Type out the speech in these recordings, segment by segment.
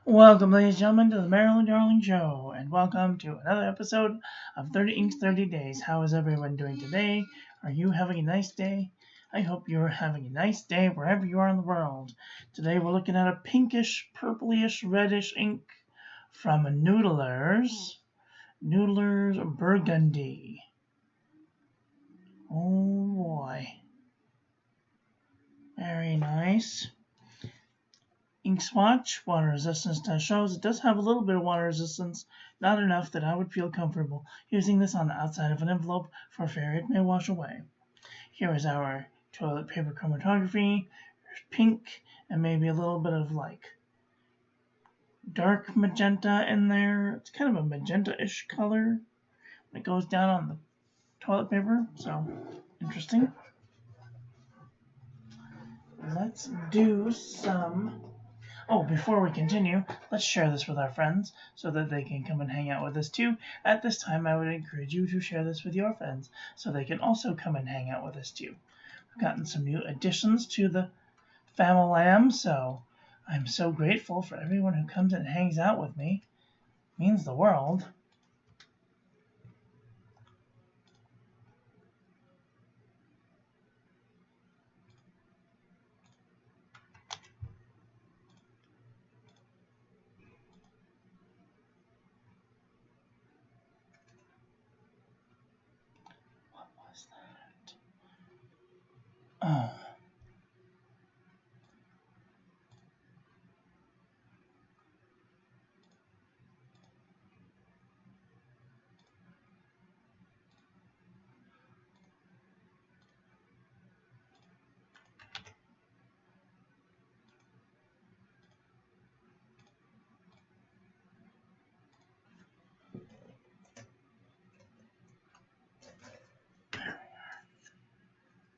Welcome, ladies and gentlemen, to the Maryland Darling Show, and welcome to another episode of 30 Inks 30 Days. How is everyone doing today? Are you having a nice day? I hope you're having a nice day wherever you are in the world. Today we're looking at a pinkish, purplish, reddish ink from Noodlers Burgandy. Oh boy. Very nice. Ink swatch, water resistance test shows it does have a little bit of water resistance, not enough that I would feel comfortable using this on the outside of an envelope for fear it may wash away. Here is our toilet paper chromatography. There's pink and maybe a little bit of dark magenta in there. It's kind of a magenta-ish color when it goes down on the toilet paper, so interesting. Let's do some... Oh, before we continue, let's share this with our friends so that they can come and hang out with us too. At this time, I would encourage you to share this with your friends so they can also come and hang out with us too. We've gotten some new additions to the family, so I'm so grateful for everyone who comes and hangs out with me. It means the world. Oh.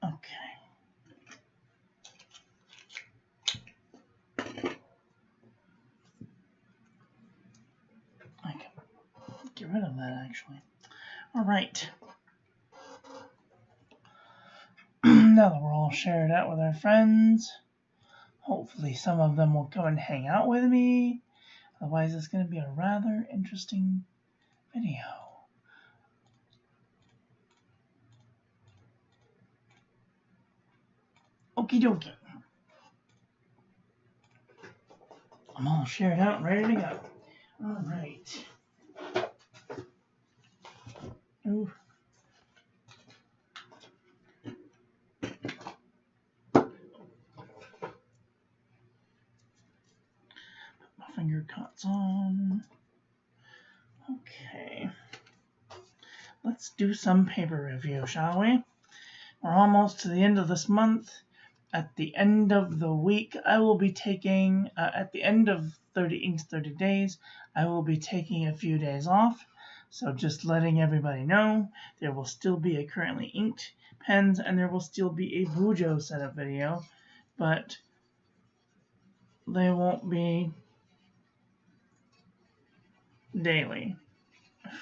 Okay. I can get rid of that actually. All right. Now that we're all shared out with our friends, hopefully some of them will come and hang out with me. Otherwise, it's going to be a rather interesting video. Okie dokie. I'm all shared out and ready to go. All right. Ooh. Finger cuts on. Okay. Let's do some paper review, shall we? We're almost to the end of this month. At the end of the week, I will be taking, at the end of 30 Inks 30 Days, I will be taking a few days off. So just letting everybody know, there will still be a currently inked pens and there will still be a Bujo setup video, but they won't be daily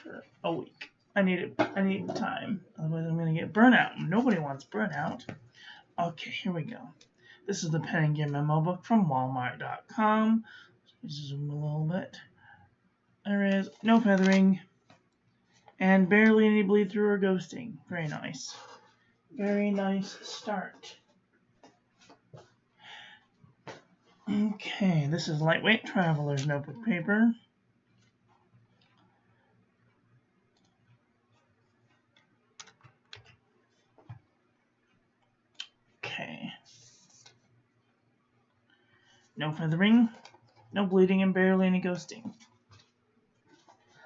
for a week. I need time, otherwise I'm going to get burnout. Nobody wants burnout. Okay, here we go. This is the Pen and Gear Memo book from Walmart.com. Zoom a little bit. There is no feathering and barely any bleed through or ghosting. Very nice. Very nice start. Okay, this is lightweight traveler's notebook paper. Okay. No feathering, no bleeding, and barely any ghosting.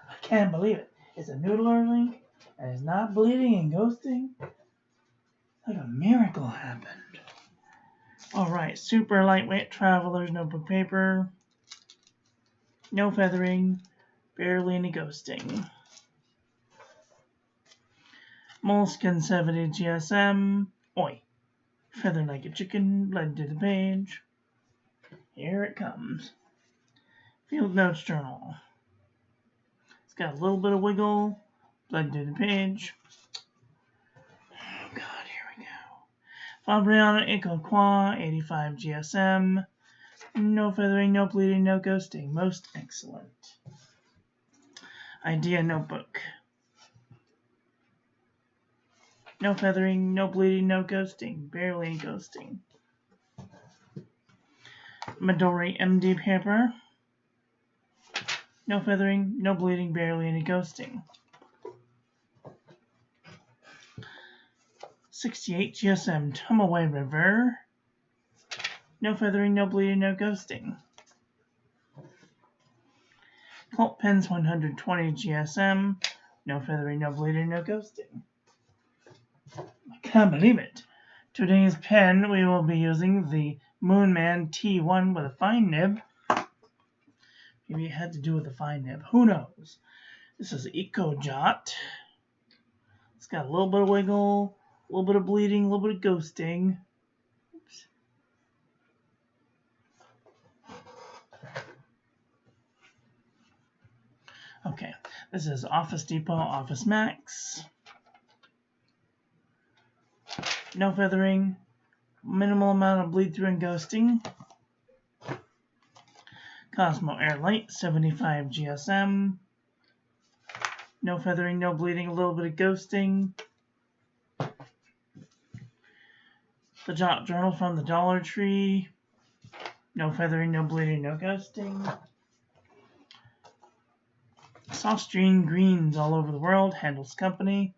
I can't believe it. It's a Noodler link, and it's not bleeding and ghosting. Like a miracle happened. Alright, super lightweight traveler's notebook paper. No feathering, barely any ghosting. Moleskin 70 GSM. Oi. Feather like a chicken, bled to the page. Here it comes. Field Notes Journal. It's got a little bit of wiggle, bled to the page. Oh God, here we go. Fabriano Eco Qua 85 GSM. No feathering, no bleeding, no ghosting. Most excellent. Idea notebook. No feathering, no bleeding, no ghosting. Barely any ghosting. Midori MD paper. No feathering, no bleeding, barely any ghosting. 68 GSM Tumaway River. No feathering, no bleeding, no ghosting. Colt Pens 120 GSM. No feathering, no bleeding, no ghosting. I can't believe it. Today's pen, we will be using the Moonman T1 with a fine nib. Maybe it had to do with a fine nib. Who knows? This is Eco Jot. It's got a little bit of wiggle, a little bit of bleeding, a little bit of ghosting. Oops. Okay, this is Office Depot Office Max. No feathering, minimal amount of bleed through and ghosting. Cosmo Airlight 75 GSM. No feathering, no bleeding, a little bit of ghosting. The Jot Journal from the Dollar Tree. No feathering, no bleeding, no ghosting. Saustrine Greens all over the world. Handles Company.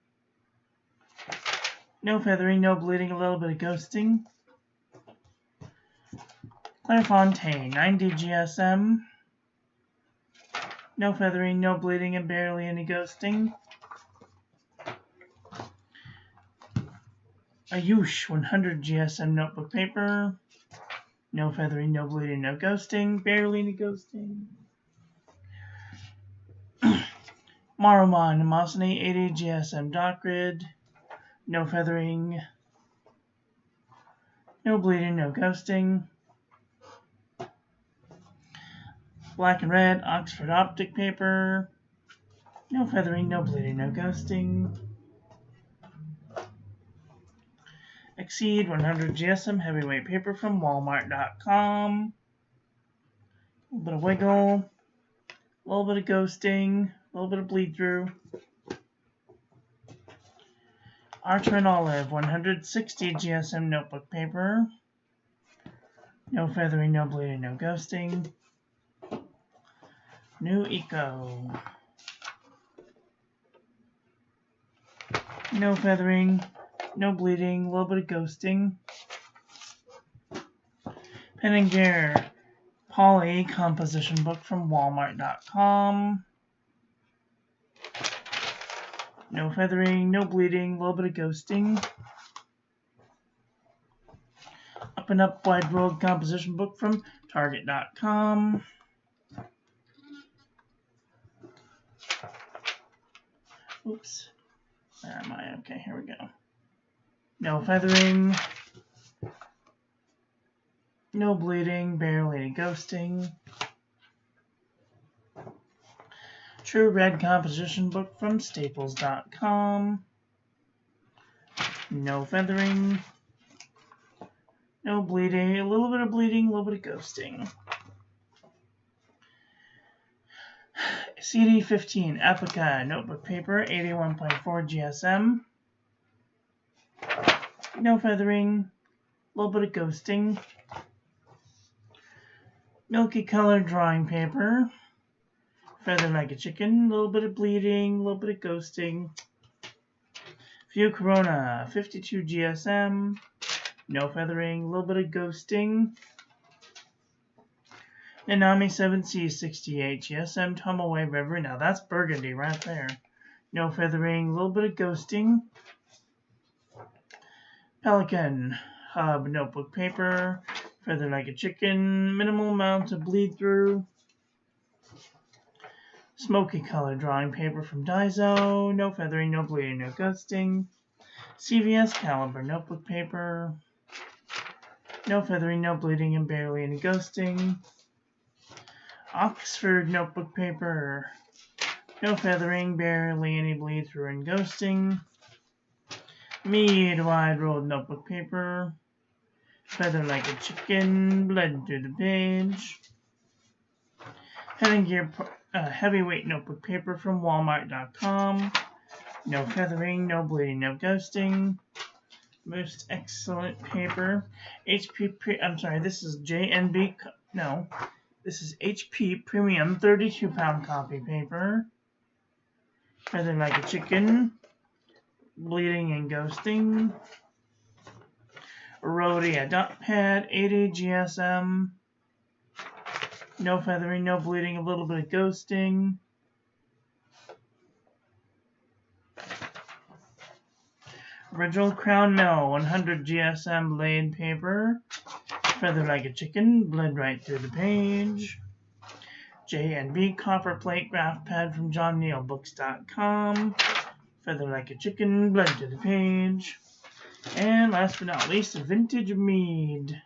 No feathering, no bleeding, a little bit of ghosting. Clairefontaine 90 GSM. No feathering, no bleeding, and barely any ghosting. Ayush 100 GSM notebook paper. No feathering, no bleeding, no ghosting. Barely any ghosting. Maruman Mosney 80 GSM dot grid. No feathering, no bleeding, no ghosting. Black and red Oxford optic paper. No feathering, no bleeding, no ghosting. Exceed 100 GSM heavyweight paper from Walmart.com. A little bit of wiggle, a little bit of ghosting, a little bit of bleed through. Archer and Olive 160 GSM notebook paper. No feathering, no bleeding, no ghosting. New Eco. No feathering, no bleeding, a little bit of ghosting. Pen & Gear Poly composition book from Walmart.com. No feathering, no bleeding, a little bit of ghosting. Up and Up Wide World composition book from Target.com. Oops. Where am I? Okay, here we go. No feathering. No bleeding, barely any ghosting. True Red composition book from Staples.com. No feathering. No bleeding, a little bit of bleeding, a little bit of ghosting. CD15 Apica notebook paper, 81.4 GSM. No feathering, a little bit of ghosting. Milky colored drawing paper, feather like a chicken, a little bit of bleeding, a little bit of ghosting. View Corona 52 GSM, no feathering, a little bit of ghosting. Nanami 7C 68 GSM Tumaway River, now that's Burgundy right there. No feathering, a little bit of ghosting. Pelican Hub notebook paper, feather like a chicken, minimal amount of bleed through. Smoky color drawing paper from Daiso, no feathering, no bleeding, no ghosting. CVS Caliber notebook paper, no feathering, no bleeding, and barely any ghosting. Oxford notebook paper, no feathering, barely any bleed through and ghosting. Mead Wide Rolled notebook paper, Feather like a chicken, blend through the page. Heading Gear heavyweight notebook paper from Walmart.com. No feathering, no bleeding, no ghosting. Most excellent paper. I'm sorry, this is JNB. No, this is HP Premium 32-pound copy paper. Feather like a chicken, bleeding and ghosting. Rhodia dot pad, 80 GSM. No feathering, no bleeding, a little bit of ghosting. Original Crown Mill, 100 GSM laid paper. Feather like a chicken, blend right through the page. J&B copper plate graph pad from JohnNeilBooks.com. Feather like a chicken, blend to the page. And last but not least, vintage mead.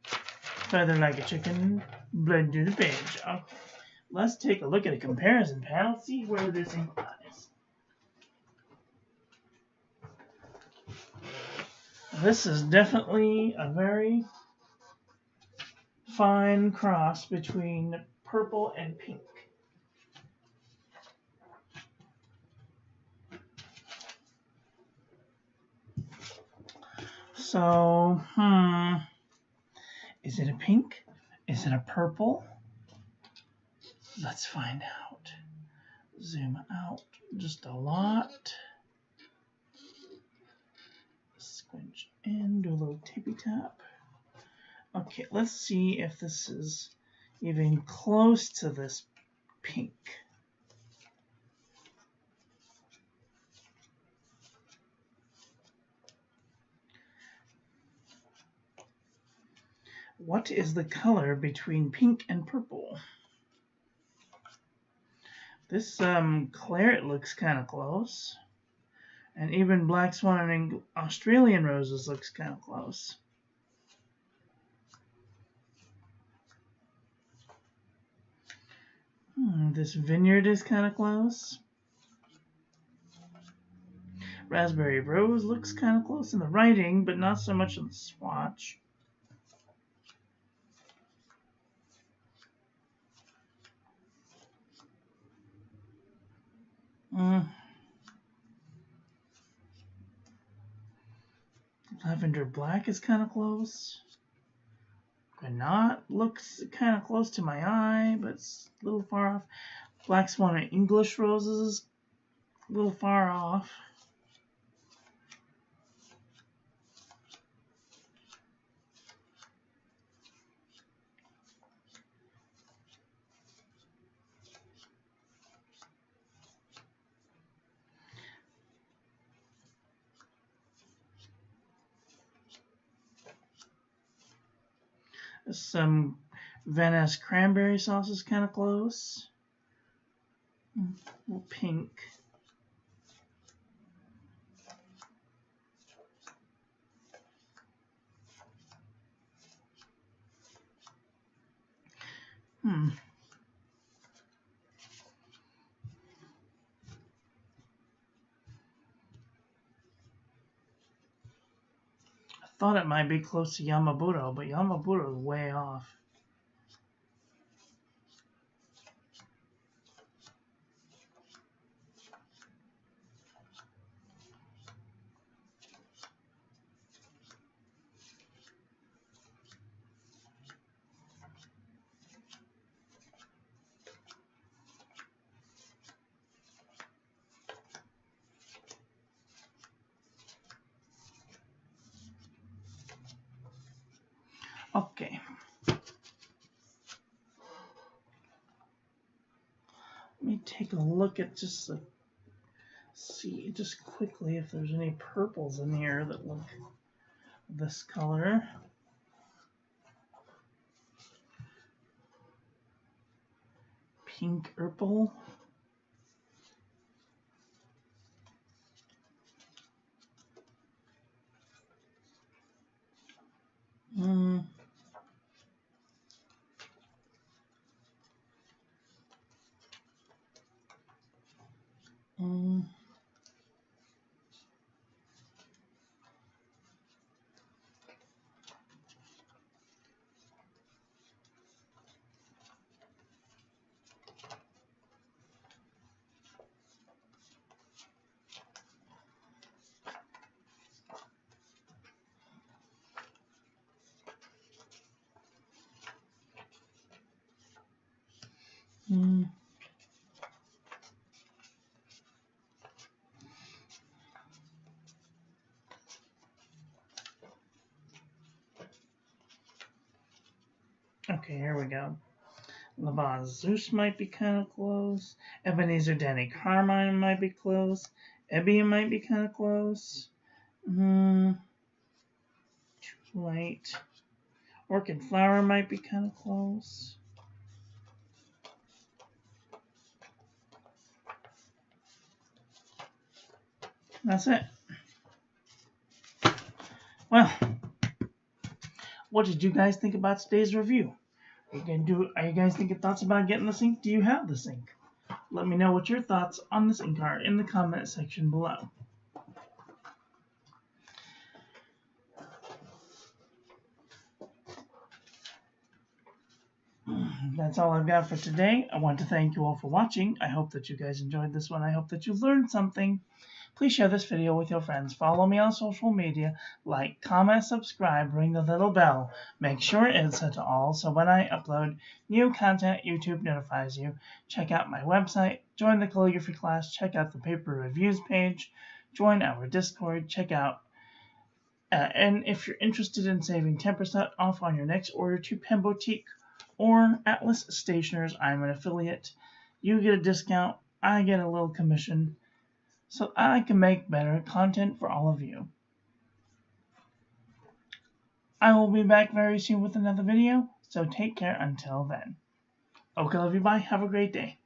Feather like a chicken, blend to the page. Okay. Let's take a look at a comparison panel, see where this ink lies. This is definitely a very fine cross between purple and pink. So, is it a pink? Is it a purple? Let's find out. Zoom out just a lot. Squinch in, do a little tippy tap. Okay, let's see if this is even close to this pink. What is the color between pink and purple? This claret looks kind of close. And even Black Swan and Australian Roses looks kind of close. This Vineyard is kind of close. Raspberry Rose looks kind of close in the writing, but not so much in the swatch. Lavender Black is kind of close. Granat looks kind of close to my eye, but it's a little far off. Black Swan and English Roses, a little far off. Some Van Ness cranberry sauce is kind of close. A little pink. I thought it might be close to Yamabudo, but Yamabudo is way off. Okay. Let me take a look at see just quickly if there's any purples in here that look this color. Pink purple. Okay, here we go. Levon Zeus might be kind of close. Ebenezer Danny Carmine might be close. Ebby might be kind of close. Too late. Orchid Flower might be kind of close. That's it. Well, what did you guys think about today's review? Are you guys thinking thoughts about getting this ink? Do you have this ink? Let me know what your thoughts on this ink are in the comment section below. That's all I've got for today. I want to thank you all for watching. I hope that you guys enjoyed this one. I hope that you learned something. Please share this video with your friends. Follow me on social media. Like, comment, subscribe, ring the little bell. Make sure it's set to all so when I upload new content, YouTube notifies you. Check out my website. Join the calligraphy class. Check out the paper reviews page. Join our Discord. Check out and if you're interested in saving 10% off on your next order to Pen Boutique or Atlas Stationers, I'm an affiliate. You get a discount. I get a little commission. So I can make better content for all of you. I will be back very soon with another video, so take care until then. Okay, love you, bye. Have a great day.